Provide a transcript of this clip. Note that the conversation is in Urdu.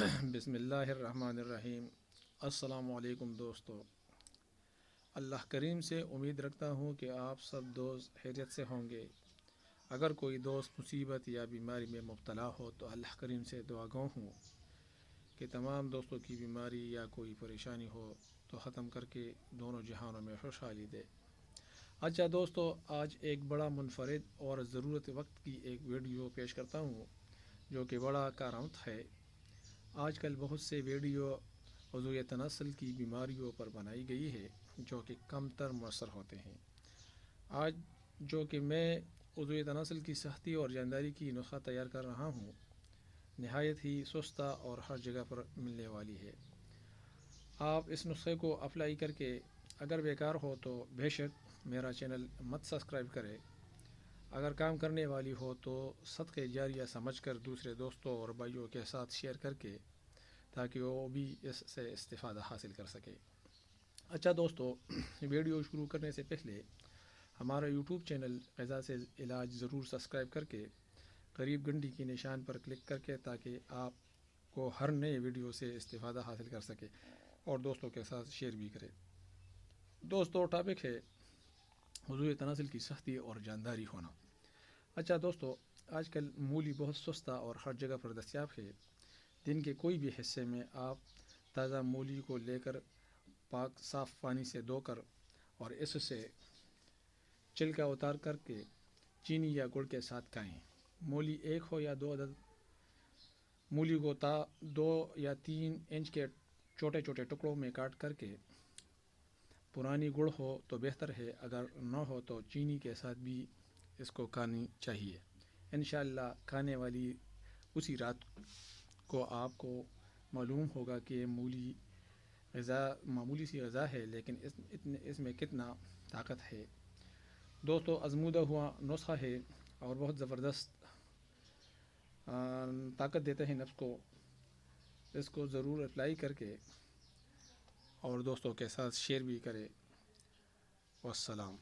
بسم اللہ الرحمن الرحیم۔ السلام علیکم دوستو، اللہ کریم سے امید رکھتا ہوں کہ آپ سب دوست خیریت سے ہوں گے۔ اگر کوئی دوست مصیبت یا بیماری میں مبتلا ہو تو اللہ کریم سے دعا گو ہوں کہ تمام دوستوں کی بیماری یا کوئی پریشانی ہو تو ختم کر کے دونوں جہانوں میں خوشحالی دے۔ اچھا دوستو، آج ایک بڑا منفرد اور ضرورت وقت کی ایک ویڈیو پیش کرتا ہوں جو کہ بڑا کارآمد ہے۔ آج کل بہت سے ویڈیو عضو تناسل کی بیماریوں پر بنائی گئی ہے جو کہ کم تر مؤثر ہوتے ہیں۔ آج جو کہ میں عضو تناسل کی سختی اور جانداری کی نسخہ تیار کر رہا ہوں، نہایت ہی سستا اور ہر جگہ پر ملنے والی ہے۔ آپ اس نسخے کو اپلائی کر کے اگر بیکار ہو تو بے شک میرا چینل مت سبسکرائب کرے، اگر کام کرنے والی ہو تو صدقہ جاریہ سمجھ کر دوسرے دوستوں اور بھائیوں کے ساتھ شیئر کر کے تاکہ وہ بھی اس سے استفادہ حاصل کر سکے۔ اچھا دوستو، ویڈیو شروع کرنے سے پہلے ہمارا یوٹیوب چینل غذا سے علاج ضرور سبسکرائب کر کے قریب گھنٹی کی نشان پر کلک کر کے تاکہ آپ کو ہر نئے ویڈیو سے استفادہ حاصل کر سکے اور دوستوں کے ساتھ شیئر بھی کرے۔ دوستو، ٹاپک ہے عضو تناسل کی سختی اور جانداری ہونا۔ اچھا دوستو، آج کل مولی بہت سستا اور ہر جگہ پر دستیاب ہے۔ دن کے کوئی بھی حصے میں آپ تازہ مولی کو لے کر پاک صاف پانی سے دھو کر اور اس سے چھلکا اتار کر کے چینی یا گڑ کے ساتھ کھائیں۔ مولی ایک ہو یا دو عدد مولی کو 2 یا 3 انچ کے چھوٹے چھوٹے ٹکڑوں میں کاٹ کر کے، پرانی گڑ ہو تو بہتر ہے، اگر نہ ہو تو چینی کے ساتھ بھی اس کو کھانی چاہیے۔ انشاءاللہ کھانے والی اسی رات کو آپ کو معلوم ہوگا کہ مولی معمولی سی غذا ہے لیکن اس میں کتنا طاقت ہے۔ دوستو، آزمودہ ہوا نسخہ ہے اور بہت زبردست طاقت دیتا ہے نفس کو۔ اس کو ضرور اپلائی کر کے اور دوستوں کے ساتھ شیئر بھی کرے۔ والسلام۔